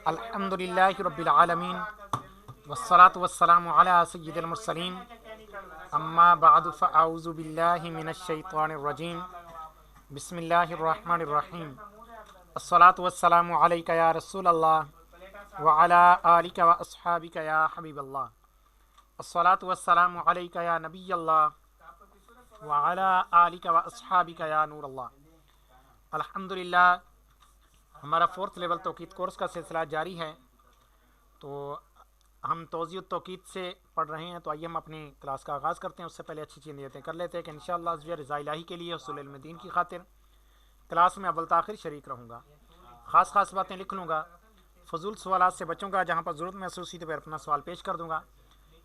الحمدللہ رب العالمین والصلاة والسلام علی سید المرسلین اما بعد فاعوذ باللہ من الشیطان الرجیم بسم اللہ الرحمن الرحیم الصلاة والسلام علیک یا رسول اللہ وعلی آلک و اصحابک یا حبیب اللہ الصلاة والسلام علیک یا نبی اللہ وعلی آلک و اصحابک یا نور اللہ۔ الحمدللہ ہمارا 4th لیول توقید کورس کا سلسلہ جاری ہے، تو ہم توضیح التوقید سے پڑھ رہے ہیں۔ تو آئیے ہم اپنی کلاس کا آغاز کرتے ہیں۔ اس سے پہلے اچھی چیزیں کر لیتے ہیں کہ انشاءاللہ رضا الہی کے لیے حصول علم دین کی خاطر کلاس میں اول تاخیر شریک رہوں گا، خاص باتیں لکھ لوں گا، فضول سوالات سے بچوں گا، جہاں پر ضرورت محسوس ہوئی تو پھر اپنا سوال پیش کر دوں گا۔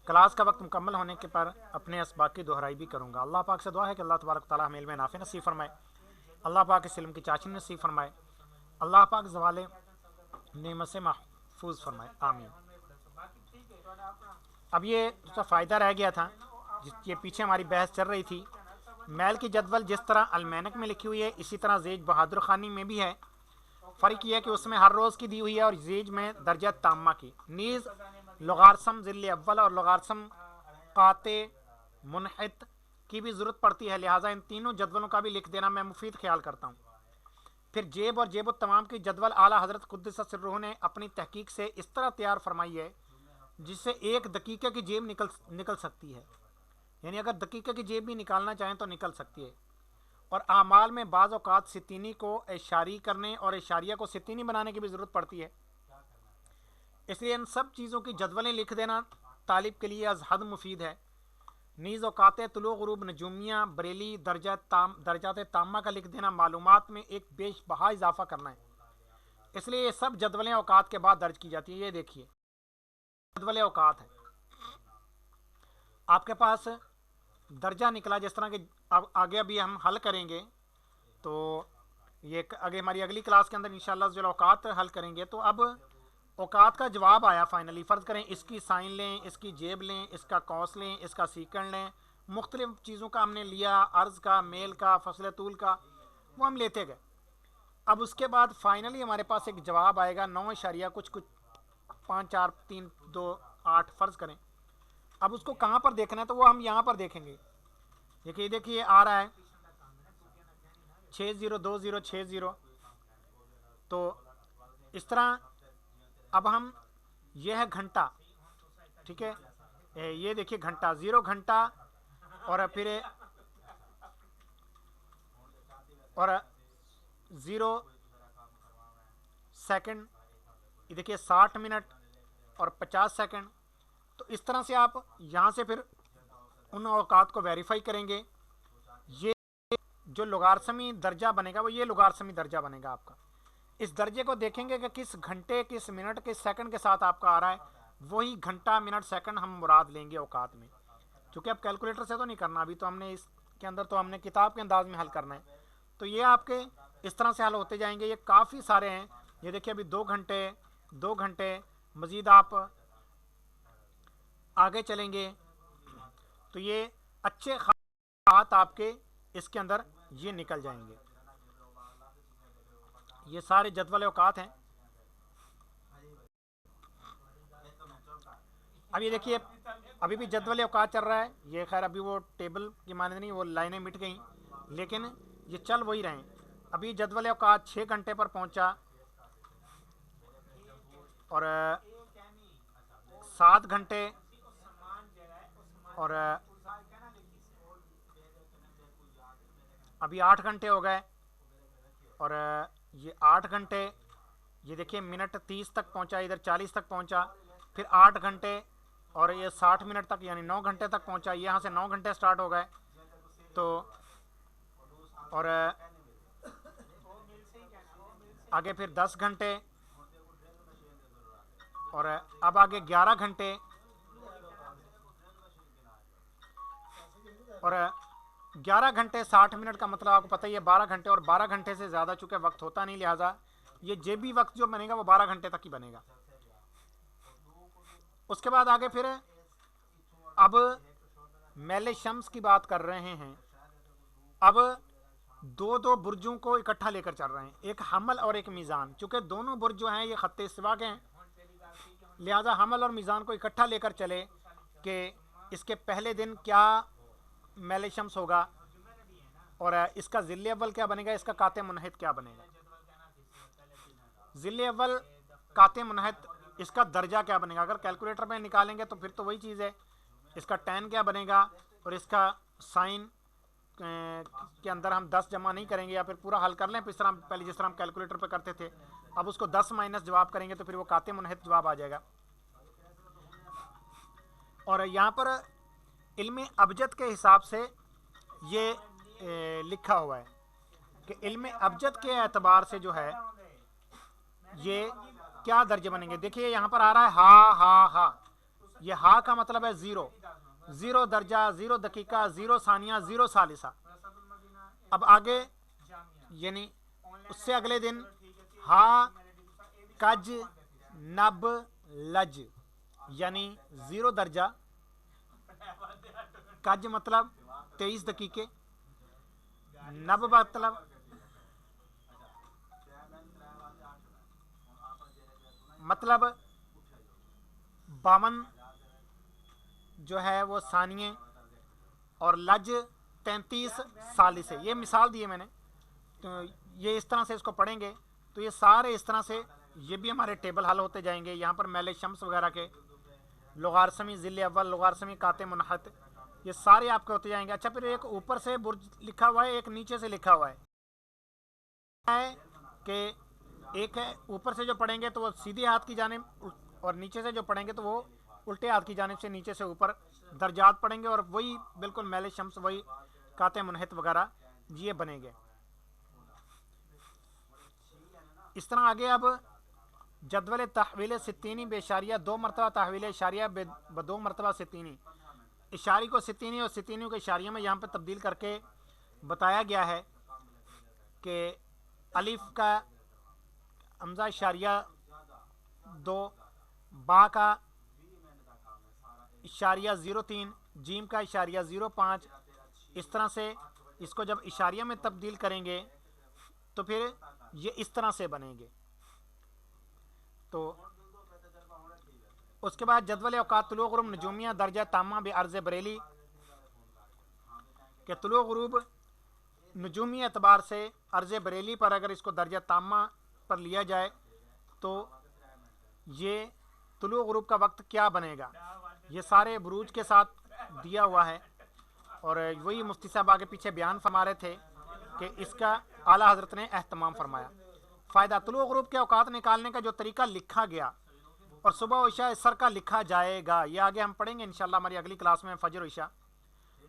کلاس کا وقت مکمل ہونے کے پر اپنے اسباق کی دہرائی بھی کروں گا۔ اللہ پاک سے دعا ہے کہ اللہ تبارک و تعالیٰ ہمیں علم نافع نصیب فرمائے، اللہ پاک اس علم کی چاشنی نصیب فرمائے، اللہ پاک زوال نعمت سے محفوظ فرمائے، آمین۔ اب یہ جو فائدہ رہ گیا تھا، یہ پیچھے ہماری بحث چل رہی تھی، میل کی جدول جس طرح المینک میں لکھی ہوئی ہے اسی طرح زیج بہادر خانی میں بھی ہے۔ فرق یہ ہے کہ اس میں ہر روز کی دی ہوئی ہے اور زیج میں درجہ تامہ کی، نیز لغارسم ذل اول اور لغارسم قاطع منحط کی بھی ضرورت پڑتی ہے، لہٰذا ان تینوں جدولوں کا بھی لکھ دینا میں مفید خیال کرتا ہوں۔ پھر جیب اور جیب التمام کی جدول اعلیٰ حضرت قدس سرہ نے اپنی تحقیق سے اس طرح تیار فرمائی ہے جس سے 1 دقیقے کی جیب نکل سکتی ہے، یعنی اگر دقیقے کی جیب بھی نکالنا چاہیں تو نکل سکتی ہے۔ اور اعمال میں بعض اوقات ستینی کو اشاری کرنے اور اشاریہ کو ستینی بنانے کی بھی ضرورت پڑتی ہے، اس لیے ان سب چیزوں کی جدولیں لکھ دینا طالب کے لیے از حد مفید ہے۔ نیز اوقات طلوع غروب نجومیہ بریلی درجات تامہ کا لکھ دینا معلومات میں ایک بیش بہا اضافہ کرنا ہے، اس لیے یہ سب جدولیں اوقات کے بعد درج کی جاتی ہیں۔ یہ دیکھیے جدول اوقات ہے، آپ کے پاس درجہ نکلا، جس طرح کہ اب آگے ابھی ہم حل کریں گے، تو یہ آگے ہماری اگلی کلاس کے اندر انشاءاللہ جو اوقات حل کریں گے، تو اب اوقات کا جواب آیا فائنلی۔ فرض کریں اس کی سائن لیں، اس کی جیب لیں، اس کا کوس لیں، اس کا سیکنڈ لیں، مختلف چیزوں کا ہم نے لیا، عرض کا، میل کا، فصل طول کا، وہ ہم لیتے گئے۔ اب اس کے بعد فائنلی ہمارے پاس ایک جواب آئے گا 9 اشاریہ کچھ 5 4 3 2 8 فرض کریں۔ اب اس کو کہاں پر دیکھنا ہے تو وہ ہم یہاں پر دیکھیں گے۔ دیکھیے آ رہا ہے 602060، تو اس طرح اب ہم یہ ہے گھنٹہ، ٹھیک ہے، یہ دیکھیے گھنٹہ 0 گھنٹہ اور پھر 0 سیکنڈ، یہ دیکھیے 60 منٹ اور 50 سیکنڈ۔ تو اس طرح سے آپ یہاں سے پھر ان اوقات کو ویریفائی کریں گے۔ یہ جو لغارسمی درجہ بنے گا وہ یہ لغارسمی درجہ بنے گا آپ کا۔ اس درجے کو دیکھیں گے کہ کس گھنٹے، کس منٹ، کس سیکنڈ کے ساتھ آپ کا آ رہا ہے، وہی گھنٹہ منٹ سیکنڈ ہم مراد لیں گے اوقات میں، چونکہ اب کیلکولیٹر سے تو نہیں کرنا، ابھی تو ہم نے اس کے اندر تو ہم نے کتاب کے انداز میں حل کرنا ہے۔ تو یہ آپ کے اس طرح سے حل ہوتے جائیں گے، یہ کافی سارے ہیں۔ یہ دیکھیے ابھی 2 گھنٹے مزید آپ آگے چلیں گے تو یہ اچھے خاصات آپ کے اس کے اندر یہ نکل جائیں گے۔ یہ سارے جدول اوقات ہیں۔ اب یہ دیکھیے ابھی بھی جدول اوقات چل رہا ہے، یہ خیر ابھی وہ ٹیبل کی مانند نہیں، وہ لائنیں مٹ گئیں، لیکن یہ چل وہی رہے ہیں۔ ابھی جدول اوقات 6 گھنٹے پر پہنچا اور 7 گھنٹے اور ابھی 8 گھنٹے ہو گئے اور یہ 8 گھنٹے، یہ دیکھیے منٹ 30 تک پہنچا، ادھر 40 تک پہنچا، پھر 8 گھنٹے اور یہ 60 منٹ تک، یعنی 9 گھنٹے تک پہنچا۔ یہاں سے 9 گھنٹے سٹارٹ ہو گئے، تو اور آگے پھر 10 گھنٹے اور اب آگے 11 گھنٹے اور 11 گھنٹے 60 منٹ کا مطلب آپ کو پتہ ہی ہے 12 گھنٹے، اور 12 گھنٹے سے زیادہ چونکہ وقت ہوتا نہیں، لہٰذا یہ جیبی وقت جو بنے گا وہ 12 گھنٹے تک ہی بنے گا۔ اس کے بعد آگے پھر اب میل شمس کی بات کر رہے ہیں۔ اب دو برجوں کو اکٹھا لے کر چل رہے ہیں، ایک حمل اور ایک میزان، چونکہ دونوں برج جو ہیں یہ خط استوا کے ہیں، لہٰذا حمل اور میزان کو اکٹھا لے کر چلے کہ اس کے پہلے دن کیا میل شمس ہوگا اور اس کا ذیل اول کیا بنے گا، اس کا قاطع منحت کیا بنے گا۔ ذیل اول قاطع منحت اس کا درجہ کیا بنے گا، اگر کیلکولیٹر میں نکالیں گے تو پھر تو وہی چیز ہے، اس کا ٹین کیا بنے گا اور اس کا سائن کے اندر ہم 10 جمع نہیں کریں گے یا پھر پورا حل کر لیں پھر پہلے جس طرح ہم کیلکولیٹر پہ کرتے تھے، اب اس کو 10 مائنس جواب کریں گے تو پھر وہ قاطع منحت جواب آ جائے گا۔ اور یہاں پر علم ابجد کے حساب سے یہ لکھا ہوا ہے کہ علم ابجد کے اعتبار سے جو ہے یہ کیا درجے بنیں گے۔ دیکھیے یہاں پر آ رہا ہے ہا ہا ہا، یہ ہا کا مطلب ہے 0، 0 درجہ، 0 دقیقہ، 0 ثانیہ، 0 ثالثہ۔ اب آگے یعنی اس سے اگلے دن ہا کج نب لج، یعنی 0 درجہ، کج مطلب 23 دقیقے، نب مطلب 52 جو ہے وہ ثانیے، اور لج 33 ثالث ہے۔ یہ مثال دی ہے میں نے، تو یہ اس طرح سے اس کو پڑھیں گے تو یہ سارے اس طرح سے یہ بھی ہمارے ٹیبل حل ہوتے جائیں گے۔ یہاں پر میل شمس وغیرہ کے لغارسمی، ذیل اول، لغارسمی قاطع منحت، یہ سارے آپ کے ہوتے جائیں گے۔ اچھا پھر ایک اوپر سے برج لکھا ہوا ہے، ایک نیچے سے لکھا ہوا ہے کہ ایک ہے اوپر سے جو پڑھیں گے تو وہ سیدھے ہاتھ کی جانب، اور نیچے سے جو پڑھیں گے تو وہ الٹے ہاتھ کی جانب سے نیچے سے اوپر درجات پڑھیں گے، اور وہی بالکل میل شمس، وہی قاطع منحت وغیرہ یہ بنے گے۔ اس طرح آگے اب جدول تحویل ستینی بے اشاریہ 2 مرتبہ، تحویل اشاریہ ب2 مرتبہ ستینی، اشاری کو ستینی اور ستینی کو اشاریہ میں یہاں پہ تبدیل کر کے بتایا گیا ہے کہ الف کا حمزہ اشاریہ 2، با کا اشاریہ 0.3، جیم کا اشاریہ 0.5، اس طرح سے اس کو جب اشاریہ میں تبدیل کریں گے تو پھر یہ اس طرح سے بنیں گے۔ تو اس کے بعد جدول اوقات طلوع غروب نجومیہ درجہ تامہ بعرض بریلی، کہ طلوع غروب نجومی اعتبار سے عرض بریلی پر اگر اس کو درجہ تامہ پر لیا جائے تو یہ طلوع غروب کا وقت کیا بنے گا، یہ سارے بروج کے ساتھ دیا ہوا ہے، اور وہی مفتی صاحب آگے پیچھے بیان فرما رہے تھے کہ اس کا اعلیٰ حضرت نے اہتمام فرمایا۔ فائدہ، طلوع غروب کے اوقات نکالنے کا جو طریقہ لکھا گیا اور صبح و عشاء سر کا لکھا جائے گا، یہ آگے ہم پڑھیں گے انشاءاللہ ہماری اگلی کلاس میں، فجر و عشاء۔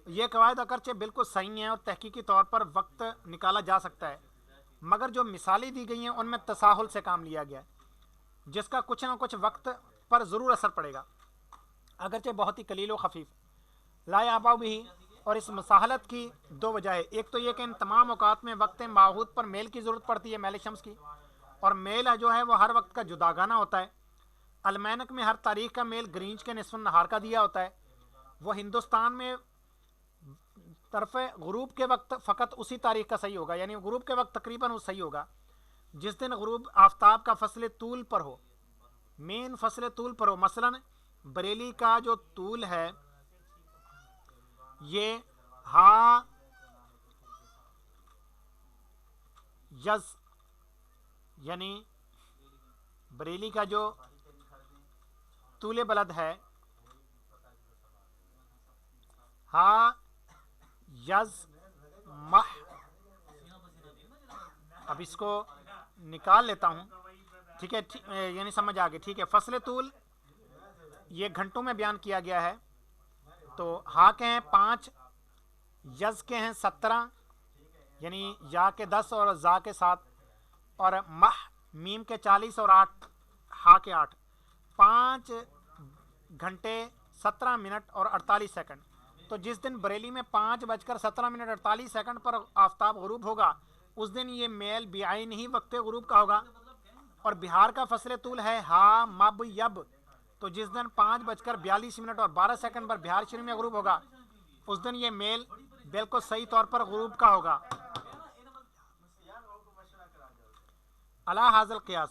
یہ قواعد اگرچہ بالکل صحیح ہیں اور تحقیقی طور پر وقت نکالا جا سکتا ہے، مگر جو مثالیں دی گئی ہیں ان میں تساہل سے کام لیا گیا ہے، جس کا کچھ نہ کچھ وقت پر ضرور اثر پڑے گا، اگرچہ بہت ہی قلیل و خفیف۔ لا یعبأ بھی، اور اس مساحلت کی 2 وجہ ہے۔ ایک تو یہ کہ ان تمام اوقات میں وقت معہود پر میل کی ضرورت پڑتی ہے، میل شمس کی، اور میل جو ہے وہ ہر وقت کا جداگانہ ہوتا ہے۔ المینک میں ہر تاریخ کا میل گرینچ کے نصف النہار کا دیا ہوتا ہے، وہ ہندوستان میں طرف غروب کے وقت فقط اسی تاریخ کا صحیح ہوگا، یعنی غروب کے وقت تقریباً وہ صحیح ہوگا جس دن غروب آفتاب کا فصل طول پر ہو، مین فصل طول پر ہو۔ مثلاً بریلی کا جو طول ہے یہ ہا یز، یعنی بریلی کا جو طول بلد ہے ہا یز مح، اب اس کو نکال لیتا ہوں، ٹھیک ہے، یعنی سمجھ آگے، ٹھیک ہے۔ فصل طول یہ گھنٹوں میں بیان کیا گیا ہے، تو ہا کے ہیں 5، یز کے ہیں 17، یعنی یا کے 10 اور زا کے 7، اور مح میم کے 40 اور 8 ہا کے 8، 5 گھنٹے 17 منٹ اور 48 سیکنڈ۔ تو جس دن بریلی میں 5:17:48 پر آفتاب غروب ہوگا اس دن یہ میل بعین ہی وقت غروب کا ہوگا۔ اور بہار کا فصل طول ہے ہا مب یب، تو جس دن 5:42:12 پر بہار شریف میں غروب ہوگا اس دن یہ میل بالکل صحیح طور پر غروب کا ہوگا۔ علی حاصل قیاس،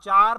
4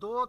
2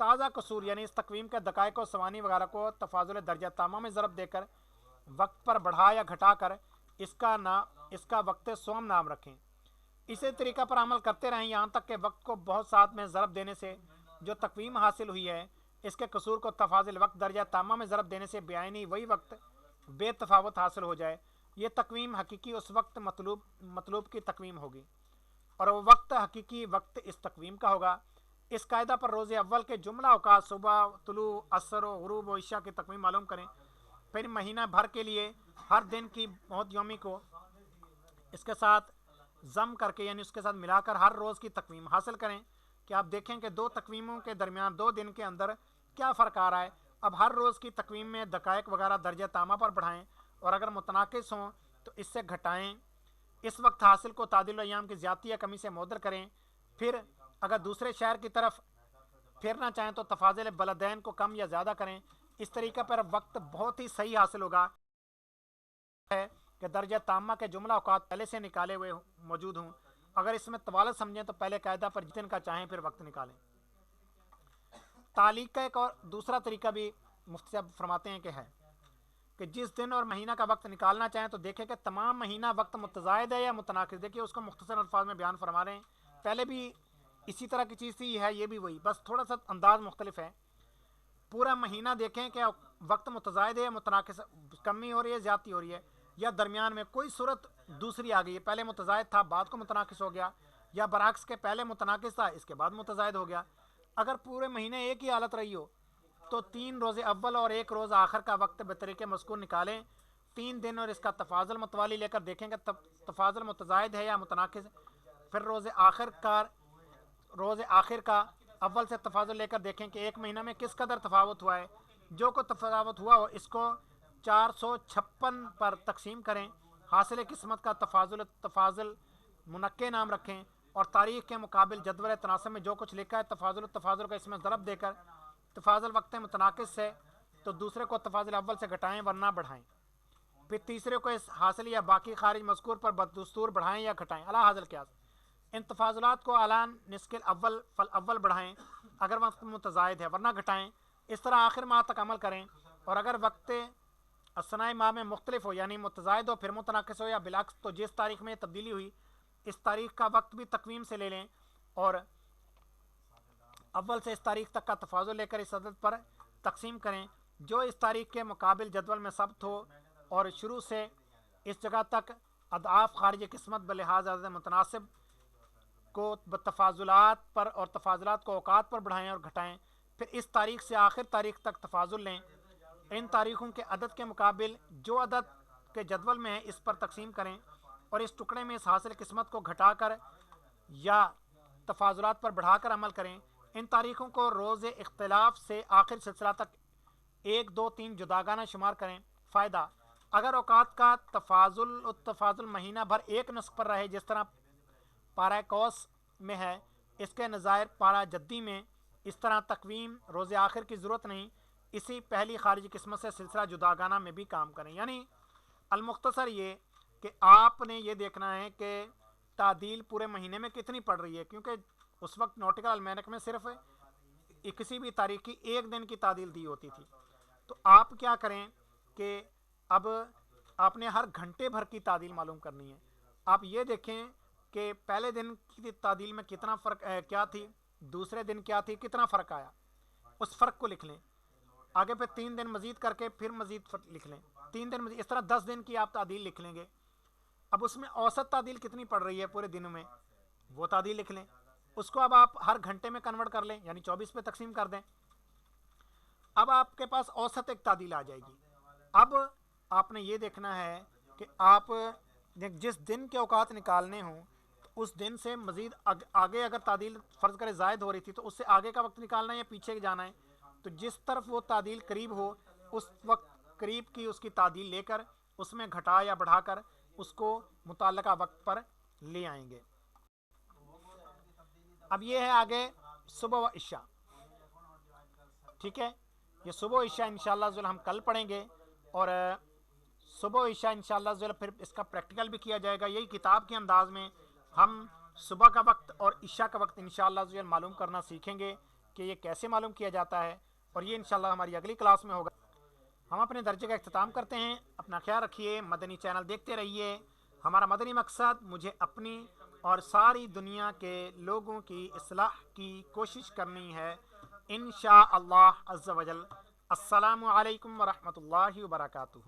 تازہ قصور یعنی اس تقویم کے دقائق و ثوانی وغیرہ کو تفاضل درجہ تامہ میں ضرب دے کر وقت پر بڑھا یا گھٹا کر اس کا وقت سوم نام رکھیں۔ اسی طریقہ پر عمل کرتے رہیں یہاں تک کہ وقت کو بہت ساتھ میں ضرب دینے سے جو تقویم حاصل ہوئی ہے اس کے قصور کو تفاضل وقت درجہ تامہ میں ضرب دینے سے بعینی وہی وقت بے تفاوت حاصل ہو جائے۔ یہ تقویم حقیقی اس وقت مطلوب کی تقویم ہوگی اور وہ وقت حقیقی وقت اس تقویم کا ہوگا۔ اس قاعدہ پر روز اول کے جملہ اوقات صبح، طلوع، عصر و غروب و عشاء کی تقویم معلوم کریں، پھر مہینہ بھر کے لیے ہر دن کی موت یومی کو اس کے ساتھ ضم کر کے یعنی اس کے ساتھ ملا کر ہر روز کی تقویم حاصل کریں کہ آپ دیکھیں کہ دو تقویموں کے درمیان 2 دن کے اندر کیا فرق آ رہا ہے۔ اب ہر روز کی تقویم میں دقائق وغیرہ درجہ تامہ پر بڑھائیں اور اگر متناقص ہوں تو اس سے گھٹائیں۔ اس وقت حاصل کو تعدیل ایام کی زیادتی یا کمی سے معدل کریں۔ پھر اگر دوسرے شہر کی طرف پھرنا چاہیں تو تفاضل بلدین کو کم یا زیادہ کریں۔ اس طریقہ پر وقت بہت ہی صحیح حاصل ہوگا ہے کہ درجہ تامہ کے جملہ اوقات پہلے سے نکالے ہوئے موجود ہوں۔ اگر اس میں طوالت سمجھیں تو پہلے قاعدہ پر جتن کا چاہیں پھر وقت نکالیں۔ تعلیق کا ایک اور دوسرا طریقہ بھی مفتی صاحب فرماتے ہیں کہ ہے کہ جس دن اور مہینہ کا وقت نکالنا چاہیں تو دیکھیں کہ تمام مہینہ وقت متزائد ہے یا متناقض۔ دیکھیے اس کو مختصر الفاظ میں بیان فرما رہے ہیں، پہلے بھی اسی طرح کی چیز تھی ہے، یہ بھی وہی، بس تھوڑا سا انداز مختلف ہے۔ پورا مہینہ دیکھیں کہ وقت متزائد ہے یا متناقض، کمی ہو رہی ہے زیادتی ہو رہی ہے یا درمیان میں کوئی صورت دوسری آ گئی ہے، پہلے متزائد تھا بعد کو متناقض ہو گیا، یا برعکس کے پہلے متناقض تھا اس کے بعد متزائد ہو گیا۔ اگر پورے مہینے ایک ہی حالت رہی ہو تو 3 روز اول اور 1 روز آخر کا وقت بطریقے مذکور نکالیں۔ 3 دن اور اس کا تفاضل متوالی لے کر دیکھیں کہ تفاضل متزائد ہے یا متناقض۔ پھر روز آخر کا اول سے تفاضل لے کر دیکھیں کہ ایک مہینہ میں کس قدر تفاوت ہوا ہے۔ جو کو تفاوت ہوا ہو اس کو 456 پر تقسیم کریں۔ حاصل قسمت کا تفاضل منقع نام رکھیں اور تاریخ کے مقابل جدول تناسب میں جو کچھ لکھا ہے تفاضل کا اس میں ضرب دے کر تفاضل وقت متناقض سے تو دوسرے کو تفاضل اول سے گھٹائیں ورنہ بڑھائیں۔ پھر تیسرے کو اس حاصل یا باقی خارج مذکور پر بدستور بڑھائیں یا گھٹائیں علی حاصل قیاس۔ ان تفاضلات کو اعلان نسک الاول فالاول بڑھائیں اگر وقت متزائد ہے ورنہ گھٹائیں۔ اس طرح آخر ماہ تک عمل کریں اور اگر وقت اثناء ماہ میں مختلف ہو یعنی متزائد ہو پھر متناقص ہو یا بالعکس تو جس تاریخ میں تبدیلی ہوئی اس تاریخ کا وقت بھی تقویم سے لے لیں اور اول سے اس تاریخ تک کا تفاضل لے کر اس عدد پر تقسیم کریں جو اس تاریخ کے مقابل جدول میں ثبت ہو اور شروع سے اس جگہ تک اضعاف خارج قسمت بلحاظ عدد متناسب کو تفاضلات پر اور تفاضلات کو اوقات پر بڑھائیں اور گھٹائیں۔ پھر اس تاریخ سے آخر تاریخ تک تفاضل لیں۔ ان تاریخوں کے عدد کے مقابل جو عدد کے جدول میں ہے اس پر تقسیم کریں اور اس ٹکڑے میں اس حاصل قسمت کو گھٹا کر یا تفاضلات پر بڑھا کر عمل کریں۔ ان تاریخوں کو روز اختلاف سے آخر سلسلہ تک 1 2 3 جداگانہ شمار کریں۔ فائدہ: اگر اوقات کا تفاضل مہینہ بھر ایک نسق پر رہے جس طرح پارہ کوس میں ہے اس کے نظائر پارہ جدی میں، اس طرح تقویم روز آخر کی ضرورت نہیں، اسی پہلی خارجی قسمت سے سلسلہ جداگانہ میں بھی کام کریں۔ یعنی المختصر یہ کہ آپ نے یہ دیکھنا ہے کہ تعدیل پورے مہینے میں کتنی پڑ رہی ہے، کیونکہ اس وقت نوٹیکل المینک میں صرف کسی بھی تاریخ کی 1 دن کی تعدیل دی ہوتی تھی۔ تو آپ کیا کریں کہ اب آپ نے ہر گھنٹے بھر کی تعدیل معلوم کرنی ہے۔ آپ یہ دیکھیں کہ پہلے دن کی تعدیل میں کتنا فرق کیا تھی، دوسرے دن کیا تھی، کتنا فرق آیا، اس فرق کو لکھ لیں۔ آگے پہ 3 دن مزید کر کے پھر مزید فرق لکھ لیں، 3 دن مزید، اس طرح 10 دن کی آپ تعدیل لکھ لیں گے۔ اب اس میں اوسط تعدیل کتنی پڑ رہی ہے پورے دنوں میں وہ تعدیل لکھ لیں۔ اس کو اب آپ ہر گھنٹے میں کنورٹ کر لیں یعنی 24 پہ تقسیم کر دیں۔ اب آپ کے پاس اوسط ایک تعدیل آ جائے گی۔ اب آپ نے یہ دیکھنا ہے کہ آپ جس دن کے اوقات نکالنے ہوں تو اس دن سے مزید آگے اگر تعدیل فرض کرے زائد ہو رہی تھی تو اس سے آگے کا وقت نکالنا ہے یا پیچھے جانا ہے، تو جس طرف وہ تعدیل قریب ہو اس وقت قریب کی اس کی تعدیل لے کر اس میں گھٹا یا بڑھا کر اس کو متعلقہ وقت پر لے آئیں گے۔ اب یہ ہے آگے صبح و عشاء، ٹھیک ہے، یہ صبح و عشاء انشاءاللہ ہم کل پڑھیں گے اور صبح و عشاء انشاءاللہ پھر اس کا پریکٹیکل بھی کیا جائے گا۔ یہی کتاب کے انداز میں ہم صبح کا وقت اور عشاء کا وقت انشاءاللہ معلوم کرنا سیکھیں گے کہ یہ کیسے معلوم کیا جاتا ہے، اور یہ انشاءاللہ ہماری اگلی کلاس میں ہوگا۔ ہم اپنے درجے کا اختتام کرتے ہیں۔ اپنا خیال رکھیے، مدنی چینل دیکھتے رہیے۔ ہمارا مدنی مقصد مجھے اپنی اور ساری دنیا کے لوگوں کی اصلاح کی کوشش کرنی ہے انشاءاللہ عز و جل۔ السلام علیکم ورحمۃ اللہ وبرکاتہ۔